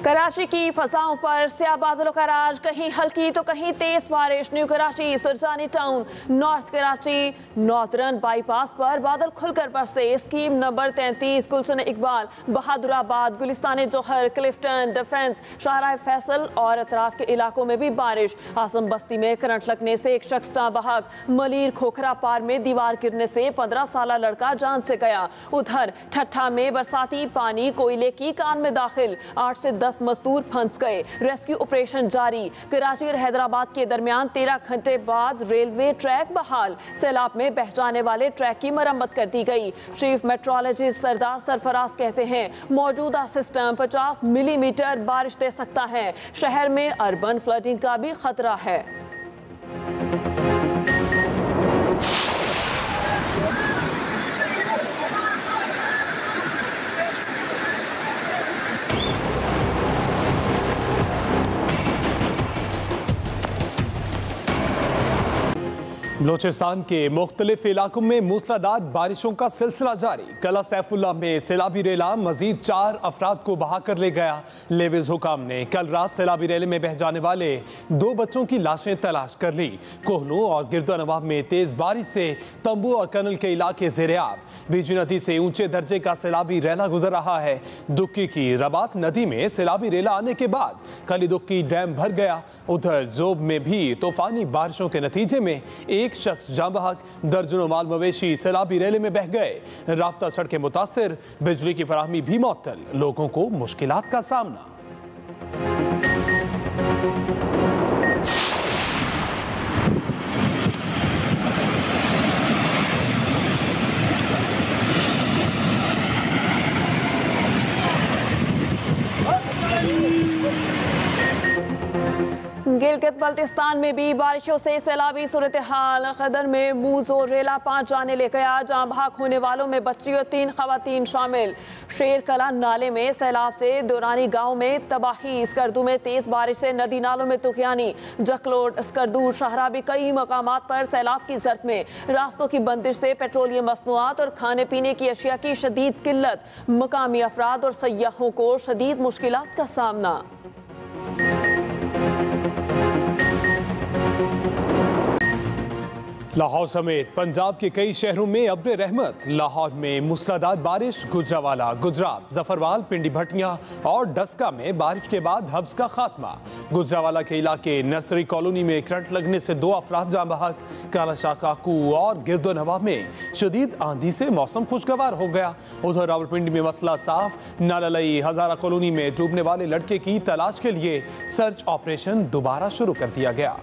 कराची की फजाओं पर स्याह बादलों का राज, कहीं हल्की तो कहीं तेज बारिश। New Karachi, Surjani town, north Karachi northern bypass पर बादल खुलकर बरसे। स्कीम नंबर 33, गुलशन इकबाल, बहादुराबाद, गुलिस्तान जौहर, क्लिफ्टन, डिफेंस, शाहराह फैसल और अतराफ के इलाकों में भी बारिश। आसम बस्ती में करंट लगने से एक शख्स जाँ बहक। मलीर खोखरा पार में दीवार गिरने से 15 साल लड़का जान से गया। उधर ठट्ठा में बरसाती पानी कोयले की कान में दाखिल, 8 से 10 मजदूर फंस गए। रेस्क्यू ऑपरेशन जारी। कराची और हैदराबाद के दरमियान 13 घंटे बाद रेलवे ट्रैक बहाल। सैलाब में बह जाने वाले ट्रैक की मरम्मत कर दी गई। चीफ मेट्रोलॉजिस्ट सरदार सरफराज कहते हैं मौजूदा सिस्टम 50 मिलीमीटर बारिश दे सकता है। शहर में अर्बन फ्लडिंग का भी खतरा है। बलोचिस्तान के मुख्तलिफ इलाकों में मूसलाधार बारिशों का सिलसिला जारी। कला सैफुल्ला में सैलाबी रेला मजीद 4 अफराद को बहा कर ले गया। लेविज हुकाम ने कल रात सैलाबी रेले में बह जाने वाले 2 बच्चों की लाशें तलाश कर ली। कोहनू और गिरदोनवाब में तेज बारिश से तंबू और कनल के इलाके ज़ेर-ए-आब। बीजी नदी से ऊंचे दर्जे का सैलाबी रेला गुजर रहा है। दुक्की की रबात नदी में सैलाबी रेला आने के बाद कली दुक्की डैम भर गया। उधर जोब में भी तूफानी बारिशों के नतीजे में एक शख्स जाँ बहक, दर्जनों माल मवेशी सैलाबी रेले में बह गए। राब्ता सड़कें मुतासिर, बिजली की फराहमी भी मुअत्तल, लोगों को मुश्किलात का सामना। गिलगित बल्तिस्तान में भी बारिशों से सैलाबी सूरत हाल। खदर में मूज और रेला 5 जाने ले गया। जहाँ भाग होने वालों में बच्ची और 3 खवातीन शामिल। शेर कला नाले में सैलाब से दौरानी गांव में तबाही। स्कर्दू में तेज बारिश से नदी नालों में तुगयानी। जकलोट, स्कर्दू, शाहरा भी कई मकामात पर सैलाब की जर्द में। रास्तों की बंदिश से पेट्रोलियम मसनूआत और खाने पीने की अशिया की शदीद किल्लत। मकामी अफराद और सयाहों को शदीद मुश्किलात का सामना। लाहौर समेत पंजाब के कई शहरों में अब्र रहमत। लाहौर में मूसलाधार बारिश, गुजरावाला, गुजरात, जफरवाल, पिंडी भटियां और डस्का में बारिश के बाद हब्स का खात्मा। गुजरावाला के इलाके नर्सरी कॉलोनी में करंट लगने से 2 अफराद जाँ बहक। काला शाह काकू और गिरदोनवाब में शदीद आंधी से मौसम खुशगवार हो गया। उधर रावलपिंडी में मसला साफ। नालालई हजारा कॉलोनी में डूबने वाले लड़के की तलाश के लिए सर्च ऑपरेशन दोबारा शुरू कर दिया गया।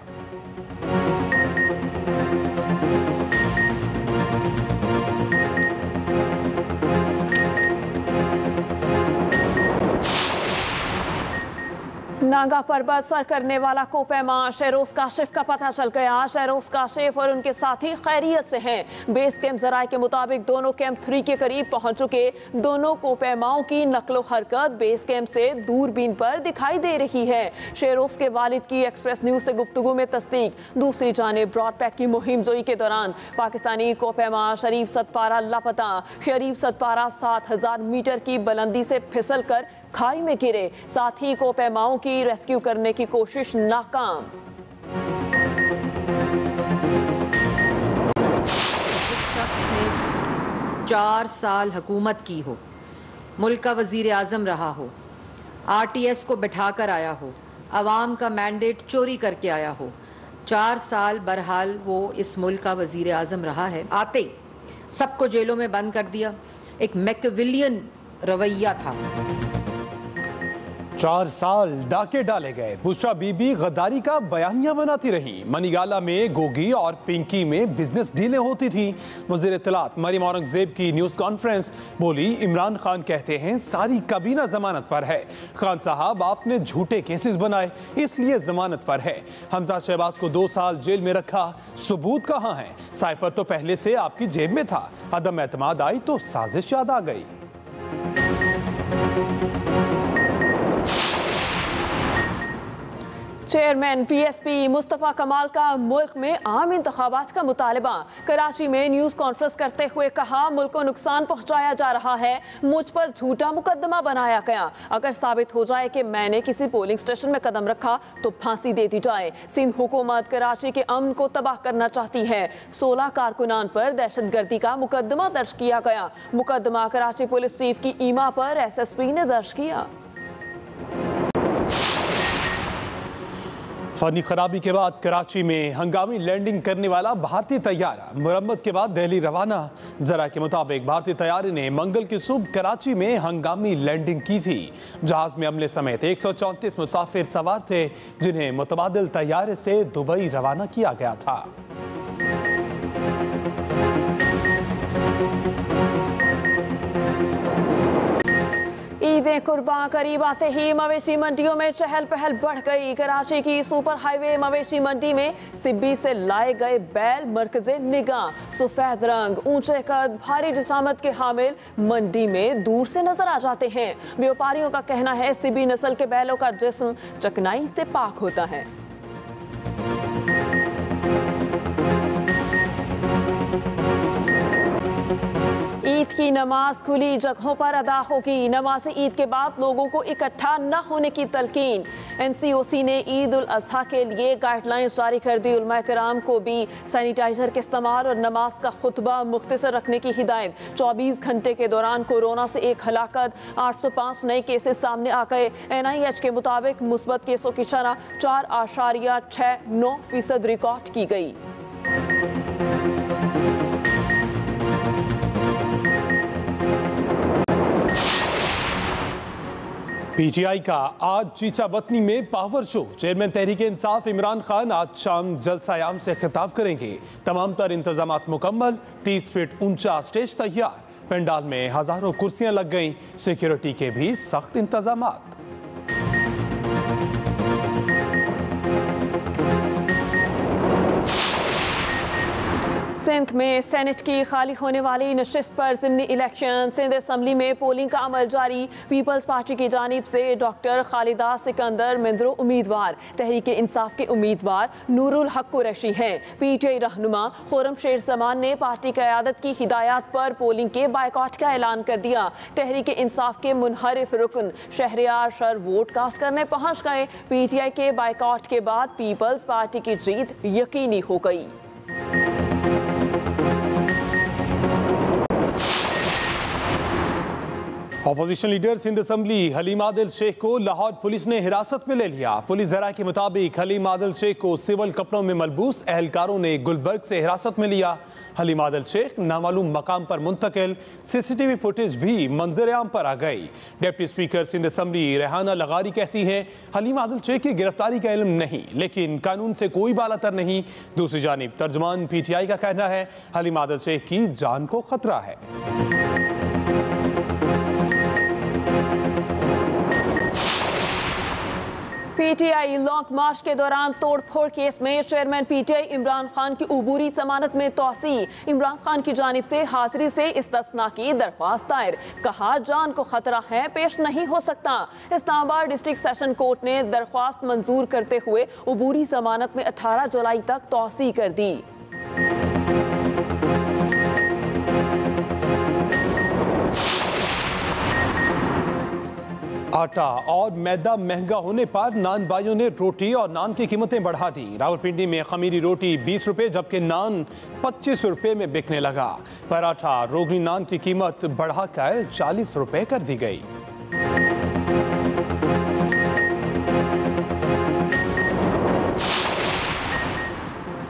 नागा पर्वत सर करने वाला कोपैमा शहरोज काशिफ का पता चल गया। शहरोज काशिफ और उनके साथी खैरियत से हैं। बेस कैंप जराये के मुताबिक दोनों कैंप 3 के करीब पहुंच चुके। दोनों कोपैमाओं की नकलो हरकत बेस कैंप से दूरबीन पर दिखाई दे रही है। शहरोज के वालिद की एक्सप्रेस न्यूज से गुफ्तगू में तस्दीक। दूसरी जानिब ब्रॉडपैक की मुहिम जोई के दौरान पाकिस्तानी कोपैमा शरीफ सतपारा लापता। शरीफ सतपारा 7000 मीटर की बुलंदी से फिसल कर खाई में गिरे। साथ ही कोपैमाओं की रेस्क्यू करने की कोशिश नाकाम। इस शख्स ने 4 साल हुकूमत की हो, मुल्क का वजीर आजम रहा हो, RTS को बिठा कर आया हो, अवाम का मैंडेट चोरी करके आया हो। 4 साल बहरहाल वो इस मुल्क का वजीर आजम रहा है। आते ही सबको जेलों में बंद कर दिया। एक मैकियावेलियन रवैया था। 4 साल डाके डाले गए। बुशरा बीबी गद्दारी का बयानिया बनाती रही। मनीगाला में गोगी और पिंकी में बिजनेस डीलें होती थी। वज़ीर इत्तलात मरियम औरंगजेब की न्यूज़ कॉन्फ्रेंस, बोली इमरान खान कहते हैं सारी काबीना जमानत पर है। खान साहब आपने झूठे केसेस बनाए इसलिए जमानत पर है। हमजा शहबाज को 2 साल जेल में रखा, सबूत कहाँ है? साइफर तो पहले से आपकी जेब में था। अदम एतमाद आई तो साजिश याद आ गई। चेयरमैन पीएसपी मुस्तफा कमाल का मुल्क में आम इंतखाबात का मुतालबा। कराची में न्यूज़ कॉन्फ्रेंस करते हुए कहा, मुल्क को नुकसान पहुंचाया जा रहा है, मुझ पर झूठा मुकदमा बनाया गया। अगर साबित हो जाए कि मैंने किसी पोलिंग स्टेशन में कदम रखा तो फांसी दे दी जाए। सिंध हुकूमत कराची के अमन को तबाह करना चाहती है। 16 कारकुनान पर दहशतगर्दी का मुकदमा दर्ज किया गया। मुकदमा कराची पुलिस चीफ की ईमा पर एसएसपी ने दर्ज किया। फनी खराबी के बाद कराची में हंगामी लैंडिंग करने वाला भारतीय तैयारा मुरम्मत के बाद दिल्ली रवाना। जरा के मुताबिक भारतीय तैयारे ने मंगल की सुबह कराची में हंगामी लैंडिंग की थी। जहाज में अमले समेत 134 मुसाफिर सवार थे, जिन्हें मुतबादिल तैयारे से दुबई रवाना किया गया था। ईद कुर्बान करीब आते ही मवेशी मंडियों में चहल पहल बढ़ गई। कराची की सुपर हाईवे मवेशी मंडी में सिब्बी से लाए गए बैल मरकज़े निगाह, सफेद रंग, ऊंचे कद, भारी जिसामत के हामिल मंडी में दूर से नजर आ जाते हैं। व्यापारियों का कहना है सिब्बी नस्ल के बैलों का जिस्म चकनाई से पाक होता है। ईद की नमाज खुली जगहों पर अदा होगी। नमाज ईद के बाद लोगों को इकट्ठा न होने की तलकीन। एनसीओसी ने ईद उल अजहा के लिए गाइडलाइंस जारी कर दी। उलमा कराम को भी सैनिटाइजर के इस्तेमाल और नमाज का खुतबा मुख्तसर रखने की हिदायत। 24 घंटे के दौरान कोरोना से 1 हलाकत, 805 नए केसेस सामने आ गए। NIH के मुताबिक मुस्बत केसों की शरह 4.69% रिकॉर्ड की गई। PTI का आज चीचा वतनी में power show. Chairman Tehreek Insaf Imran Khan आज शाम जलसायाम से खिताब करेंगे। तमाम तर इंतजामात मुकम्मल, 30 फीट ऊंचा स्टेज तैयार। पंडाल में हजारों कुर्सियां लग गईं। सिक्योरिटी के भी सख्त इंतजामात। सिंध में सेनेट की खाली होने वाली नशिस्त पर ज़िमनी इलेक्शन। सिंध असम्बली में पोलिंग का अमल जारी। पीपल्स पार्टी की जानिब से डॉक्टर खालिदा सिकंदर मिंद्रो उम्मीदवार, तहरीक इंसाफ के उम्मीदवार नूरुल हक कुरैशी हैं। PTI रहनुमा खुर्रम शेर जमान ने पार्टी क़यादत की हिदायत पर पोलिंग के बायकॉट का ऐलान कर दिया। तहरीक इंसाफ के मुनहरिफ रुकन शहरियार शर वोट कास्ट करने पहुँच गए। PTI के बायकॉट के बाद पीपल्स पार्टी की जीत यकीनी हो गई। Opposition leader Sindh assembly Haleem Adil Sheikh को लाहौर पुलिस ने हिरासत में ले लिया। पुलिस जरा के मुताबिक हलीम आदिल शेख को सिविल कपड़ों में मलबूस एहलकारों ने गुलबर्ग से हिरासत में लिया। हलीम आदिल शेख नामालूम मकाम पर मुंतकिल। CCTV फुटेज भी मंजर-ए-आम पर आ गई। Deputy speaker Sindh assembly Rehana लगारी कहती हैं, हलीम आदिल शेख की गिरफ्तारी का इल्म नहीं, लेकिन कानून से कोई बालातर नहीं। दूसरी जानिब तर्जुमान PTI का कहना है, हलीम आदिल शेख की जान को खतरा है। PTI लॉन्ग मार्च के दौरान तोड़फोड़ केस में चेयरमैन PTI इमरान खान की उबूरी जमानत में तोसी। इमरान खान की जानिब से हाजिरी से इस्तिस्ना की दरख्वास्त दायर। कहा, जान को खतरा है, पेश नहीं हो सकता। इस्लामाबाद डिस्ट्रिक्ट सेशन कोर्ट ने दरख्वास्त मंजूर करते हुए उबूरी जमानत में 18 जुलाई तक तोसी कर दी। आटा और मैदा महंगा होने पर नान भाइयों ने रोटी और नान की कीमतें बढ़ा दी। रावलपिंडी में खमीरी रोटी 20 रुपए जबकि नान 25 रुपए में बिकने लगा। पराठा रोगनी नान की कीमत बढ़ाकर 40 रुपए कर दी गई।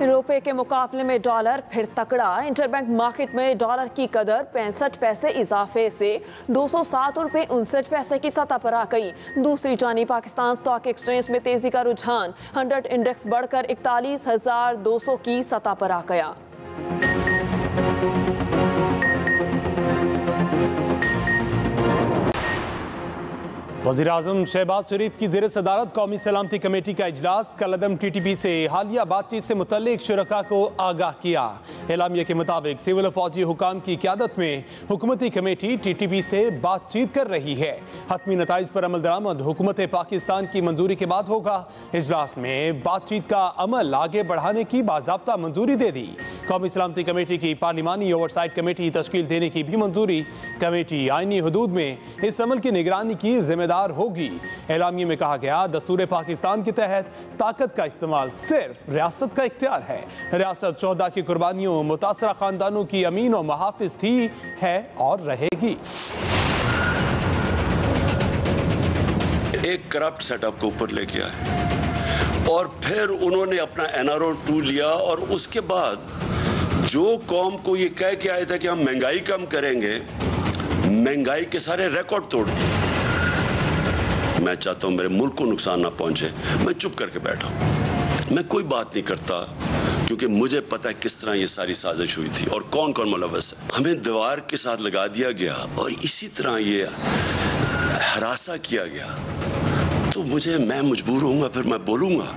रुपए के मुकाबले में डॉलर फिर तकड़ा। इंटरबैंक मार्केट में डॉलर की कदर 65 पैसे इजाफे से 207 रुपए 59 पैसे की सतह पर आ गई। दूसरी जानिब पाकिस्तान स्टॉक एक्सचेंज में तेजी का रुझान। 100 इंडेक्स बढ़कर 41,200 की सतह पर आ गया। वज़ीर-ए-आज़म शहबाज शरीफ की ज़ेर सदारत कौमी सलामती कमेटी का इजलास कलअदम TTP से हालिया बातचीत से मुतल्लिक शुरका को आगाह किया। एलामिया के मुताबिक सिविल फौजी हुकाम की क़यादत में हुकूमती कमेटी TTP से बातचीत कर रही है। हतमी नताइज पर अमल दरामद हुकूमत पाकिस्तान की मंजूरी के बाद होगा। इजलास में बातचीत का अमल आगे बढ़ाने की बाज़ाब्ता मंजूरी दे दी। कौमी सलामती कमेटी की पार्लिमानी ओवरसाइट कमेटी तश्कील देने की भी मंजूरी। कमेटी आईनी हदूद में इस अमल की निगरानी की जिम्मेदार होगी। एलामिया में कहा गया, दस्तूर पाकिस्तान के तहत ताकत का इस्तेमाल सिर्फ रियासत का इख्तियार है। रियासत शोहदा की कुर्बानियों, मुतासरा खानदानों की अमीन और मुहाफिज थी, है और रहेगी। एक करप्ट सेटअप को ऊपर लेके आए और फिर उन्होंने अपना NRO 2 लिया और उसके बाद जो कौम को ये कह के आए थे कि हम महंगाई कम करेंगे, महंगाई के सारे रिकॉर्ड तोड़ दिए। मैं चाहता हूं मेरे मुल्क को नुकसान ना पहुंचे, मैं चुप करके बैठा हूं, मैं कोई बात नहीं करता क्योंकि मुझे पता है किस तरह ये सारी साजिश हुई थी और कौन कौन मुलव्वस है। हमें दीवार के साथ लगा दिया गया और इसी तरह ये हरासा किया गया, तो मैं मजबूर होऊंगा, फिर मैं बोलूंगा,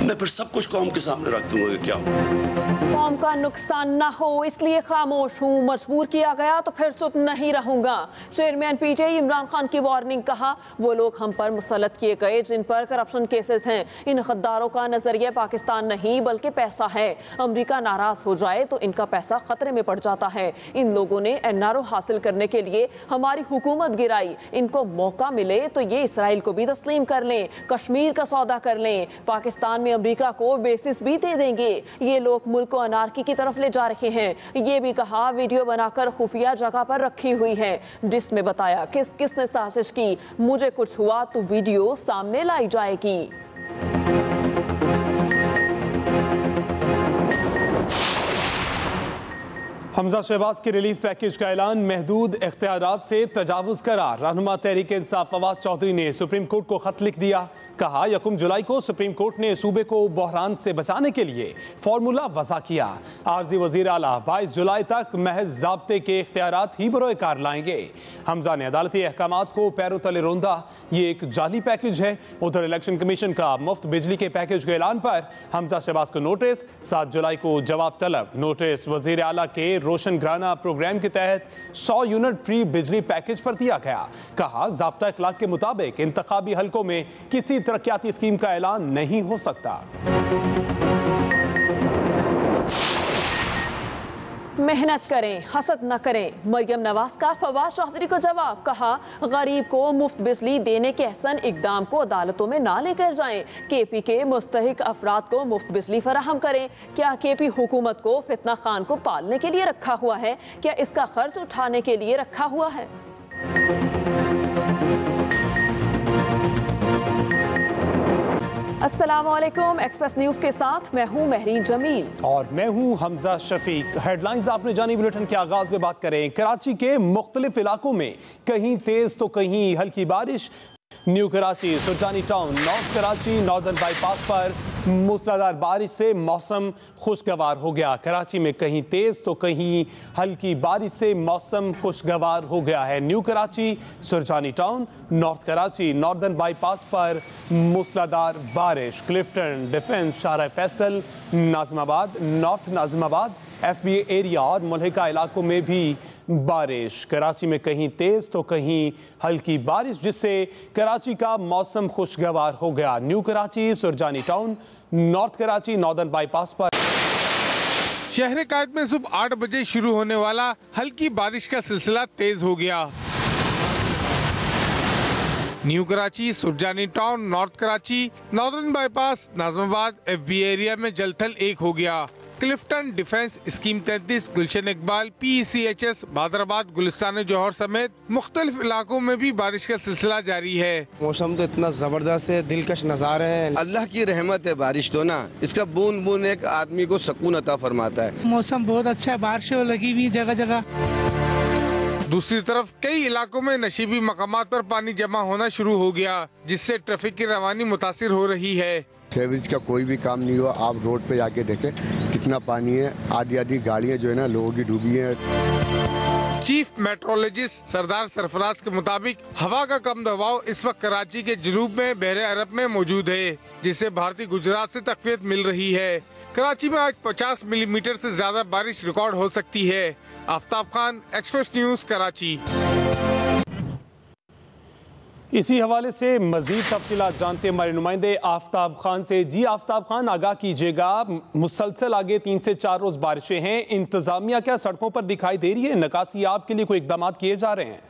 मैं फिर सब कुछ कौम के सामने रख दूंगा कि क्या हुआ। कौम का नुकसान ना हो इसलिए खामोश हूँ, मजबूर किया गया तो फिर चुप नहीं रहूंगा। चेयरमैन PTI इमरान खान की वार्निंग। कहा, वो लोग हम पर मुसल्लत किए गए जिन पर करप्शन केसेस हैं, इन गद्दारों का नजरिया पाकिस्तान नहीं बल्कि पैसा है। अमेरिका नाराज हो जाए तो इनका पैसा खतरे में पड़ जाता है। इन लोगों ने NRO हासिल करने के लिए हमारी हुकूमत गिराई। इनको मौका मिले तो ये इसराइल को भी तस्लीम कर लें, कश्मीर का सौदा कर लें, पाकिस्तान में अमेरिका को बेसिस भी दे देंगे। ये लोग मुल्क को अनारकी की तरफ ले जा रहे हैं। ये भी कहा, वीडियो बनाकर खुफिया जगह पर रखी हुई है जिसमें बताया किसने साजिश की। मुझे कुछ हुआ तो वीडियो सामने लाई जाएगी। हमजा शहबाज के रिलीफ पैकेज का ऐलान, महदूद इख्तियारात से तजावुज करार। रहनुमा तहरीक इंसाफ फवाद चौधरी ने सुप्रीम कोर्ट को खत लिख दिया। कहा, 1 जुलाई को सुप्रीम कोर्ट ने सूबे को बहरान से बचाने के लिए फॉर्मूला वज़ा किया। आर्जी वज़ीर आला 22 जुलाई तक महज ज़ाब्ते के इख्तियारात ही बरोए कार लाएंगे। हमजा ने अदालती अहकामात को पैरों तले रोंदा, ये एक जाली पैकेज है। उधर इलेक्शन कमीशन का मुफ्त बिजली के पैकेज के ऐलान पर हमजा शहबाज को नोटिस, 7 जुलाई को जवाब तलब। नोटिस वज़ीर आला के रोशन घराना प्रोग्राम के तहत 100 यूनिट फ्री बिजली पैकेज पर दिया गया। कहा, ज़ाब्ता अखलाक के मुताबिक इंतखाबी हलकों में किसी तरक्याती स्कीम का ऐलान नहीं हो सकता। मेहनत करें, हसद न करें। मरियम नवाज का फवाद चौधरी को जवाब। कहा, गरीब को मुफ्त बिजली देने के एहसन इकदाम को अदालतों में ना लेकर जाएं। KP के मुस्तहिक अफराद को मुफ्त बिजली फराहम करें। क्या KP हुकूमत को फितना खान को पालने के लिए रखा हुआ है? क्या इसका खर्च उठाने के लिए रखा हुआ है? अस्सलामुअलैकुम, एक्सप्रेस न्यूज के साथ मैं हूं महरीन जमील और मैं हूं हमजा शफीक। हेडलाइंस आपने जानी। बुलेटिन के आगाज में बात करें कराची के मुख्तलिफ इलाकों में कहीं तेज तो कहीं हल्की बारिश। New Karachi, Surjani town, north Karachi, northern bypass पर मूसलाधार बारिश से मौसम खुशगवार हो गया। कराची में कहीं तेज तो कहीं हल्की बारिश से मौसम खुशगवार हो गया है। New Karachi, Surjani town, north Karachi, northern bypass पर मूसलाधार बारिश। क्लिफ्टन, डिफेंस, शारा Faisal, Nazimabad, north Nazimabad, FBA area और मुल्हिका इलाकों में भी बारिश। कराची में कहीं तेज तो कहीं हल्की बारिश जिससे कराची का मौसम खुशगवार हो गया। New Karachi, Surjani town, north Karachi, northern bypass पर शहर कायद में सुबह 8 बजे शुरू होने वाला हल्की बारिश का सिलसिला तेज हो गया। New Karachi, Surjani town, north Karachi, northern bypass, Nazimabad, FBA area में जलथल एक हो गया। क्लिफ्टन, डिफेंस, स्कीम 33, गुलशन इकबाल, PECHS, बादराबाद, गुलिस्तान जौहर समेत मुख्तलिफ इलाकों में भी बारिश का सिलसिला जारी है। मौसम तो इतना जबरदस्त है, दिलकश नज़ारे हैं। अल्लाह की रहमत है बारिश तो ना, इसका बूंद बूंद एक आदमी को सुकून अता फरमाता है। मौसम बहुत अच्छा है, बारिशें लगी हुई जगह जगह। दूसरी तरफ कई इलाकों में नशीबी मकामात पर पानी जमा होना शुरू हो गया जिससे ट्रैफिक की रवानी मुतासिर हो रही है। सीवरेज का कोई भी काम नहीं हुआ, आप रोड पे जाके देखें कितना पानी है। आधी आधी गाड़ियां जो है ना लोगों की डूबी हैं। चीफ मेट्रोलॉजिस्ट सरदार सरफराज के मुताबिक हवा का कम दबाव इस वक्त कराची के जनूब में बहरे अरब में मौजूद है, जिससे भारतीय गुजरात से तकवीत मिल रही है। कराची में आज 50 मिलीमीटर से ज्यादा बारिश रिकॉर्ड हो सकती है। Aftab Khan, express news, Karachi. इसी हवाले से मजीद तफसीलात जानते हमारे नुमाइंदे आफ्ताब खान से। जी आफ्ताब खान, आगाह कीजिएगा, मुसलसल आगे 3 से 4 रोज बारिशें हैं, इंतजामिया क्या सड़कों पर दिखाई दे रही है? निकासियाब के लिए कोई इकदाम किए जा रहे हैं?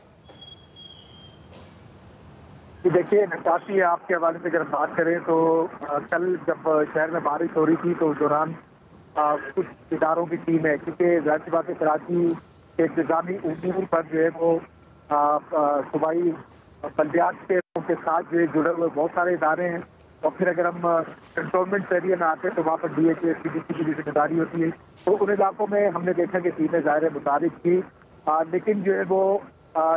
देखिए, निकासी आपके हवाले से अगर बात करें तो कल जब शहर में बारिश हो रही थी तो उस दौरान कुछ इदारों की टीम है, क्योंकि जाहिर बात है कराची के इंतजामी उमूर पर जो है वो सूबाई बल्दियात के साथ जो जुड़े हुए बहुत सारे इदारे हैं। और फिर अगर हम कंटोनमेंट एरिया में आते हैं तो वहाँ पर DHA CDC की भी जिम्मेदारी होती है। तो उन इलाकों में हमने देखा कि टीमें ज़ाहिर मुताबिक थी, लेकिन जो है वो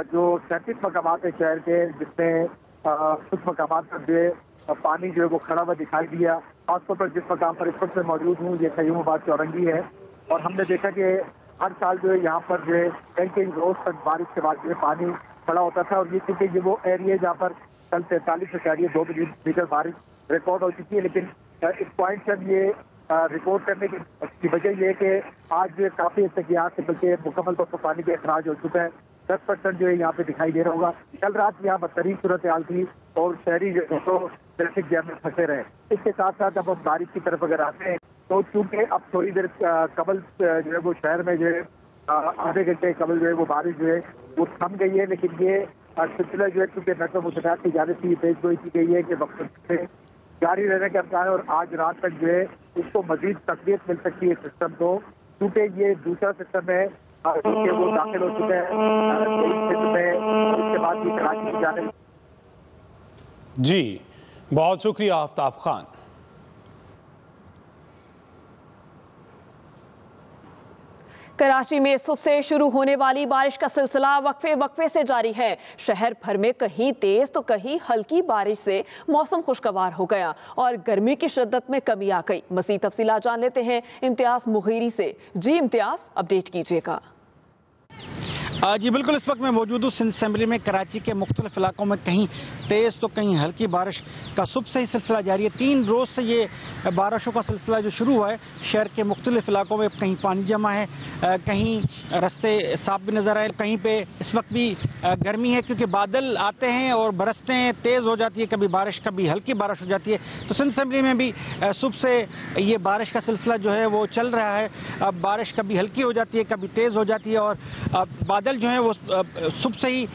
जो 37 मकामात है शहर के, जिसमें कुछ मकामात पर जो है पानी जो है वो खड़ा हुआ दिखाई दिया। खासतौर पर जिस मकाम पर इस वक्त मैं मौजूद हूँ, ये कयूमाबाद चौरंगी है, और हमने देखा कि हर साल जो है यहाँ पर जो है कई रोज तक बारिश के बाद जो है पानी खड़ा होता था। और ये क्योंकि ये वो एरिया जहाँ पर कल 43 से 2 मिलीमीटर बारिश रिकॉर्ड हो चुकी है। लेकिन इस पॉइंट पर ये रिपोर्ट करने की वजह ये है कि आज जो काफ़ी एहतियात से बल्कि मुकम्मल तौर पर पानी का अखराज हो चुका है। 10% जो है यहाँ पे दिखाई दे रहा होगा। कल रात यहाँ बदतरीन सूरत हाल थी और शहरी जो है तो ट्रैफिक जैम में फंसे रहे। इसके साथ साथ अब हम बारिश की तरफ अगर आते हैं तो चूंकि अब थोड़ी देर कबल जो है वो शहर में जो है आधे घंटे कबल जो है वो बारिश जो है वो थम गई है। लेकिन ये सिलसिला जो है क्योंकि नकल मुतनाद की जाने से पेश गोई की गई है कि वक्त से जारी रहने का इम्कान है और आज रात तक जो है इसको मजीद तकवीत मिल सकती है सिस्टम को, क्योंकि ये दूसरा सिस्टम है कि वो दाखिल हो चुका है क्षेत्र में। उसके बाद भी कराची की जाने। जी बहुत शुक्रिया आफ्ताब खान। कराची में सुबह से शुरू होने वाली बारिश का सिलसिला वक्फे वक्फे से जारी है। शहर भर में कहीं तेज तो कहीं हल्की बारिश से मौसम खुशगवार हो गया और गर्मी की शिद्दत में कमी आ गई। मज़ीद तफसीलात जान लेते हैं इम्तियाज मुगीरी से। जी इम्तियाज, अपडेट कीजिएगा। जी बिल्कुल, इस वक्त मैं मौजूद हूँ सिंध असेंबली में। कराची के मुख्तलिफ इलाकों में कहीं तेज़ तो कहीं हल्की बारिश का सुबह से ही सिलसिला जारी है। 3 रोज़ से ये बारिशों का सिलसिला जो शुरू हुआ है, शहर के मुख्तलिफ इलाकों में कहीं पानी जमा है, कहीं रास्ते साफ भी नज़र आए, कहीं पे इस वक्त भी गर्मी है क्योंकि बादल आते हैं और बरसते हैं, तेज़ हो जाती है कभी बारिश, कभी हल्की बारिश हो जाती है। तो सिंध असेंबली में भी सुबह से ये बारिश का सिलसिला जो है वो चल रहा है। अब बारिश कभी हल्की हो जाती है, कभी तेज़ हो जाती है और बादल जो है वो सुबह से ही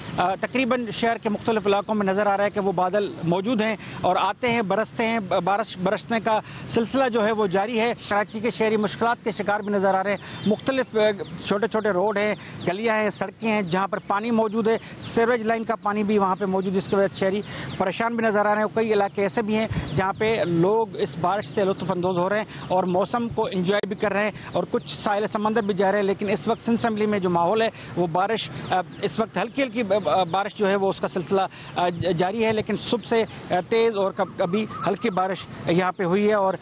तकरीबन शहर के मुख्तलिफ इलाकों में नज़र आ रहा है कि वो बादल मौजूद हैं और आते हैं, बरसते हैं। बारिश बरसने का सिलसिला जो है वो जारी है। कराची के शहरी मुश्किलात के शिकार भी नज़र आ रहे हैं। मुख्तलिफ छोटे छोटे रोड हैं, गलियाँ हैं, सड़कें हैं जहाँ पर पानी मौजूद है। सीवरेज लाइन का पानी भी वहाँ पर मौजूद है, जिसकी वजह से शहरी परेशान भी नज़र आ रहे हैं। कई इलाके ऐसे भी हैं जहाँ पे लोग इस बारिश से लुत्फ़अंदोज़ हो रहे हैं और मौसम को इंजॉय भी कर रहे हैं और कुछ साहिल समंदर भी जा रहे हैं। लेकिन इस वक्त सिंध असेंबली में जो माहौल है वो बारिश इस वक्त हल्की हल्की बारिश जो है वो उसका सिलसिला जारी है। लेकिन सुबह से तेज़ और कभी हल्की बारिश यहाँ पे हुई है और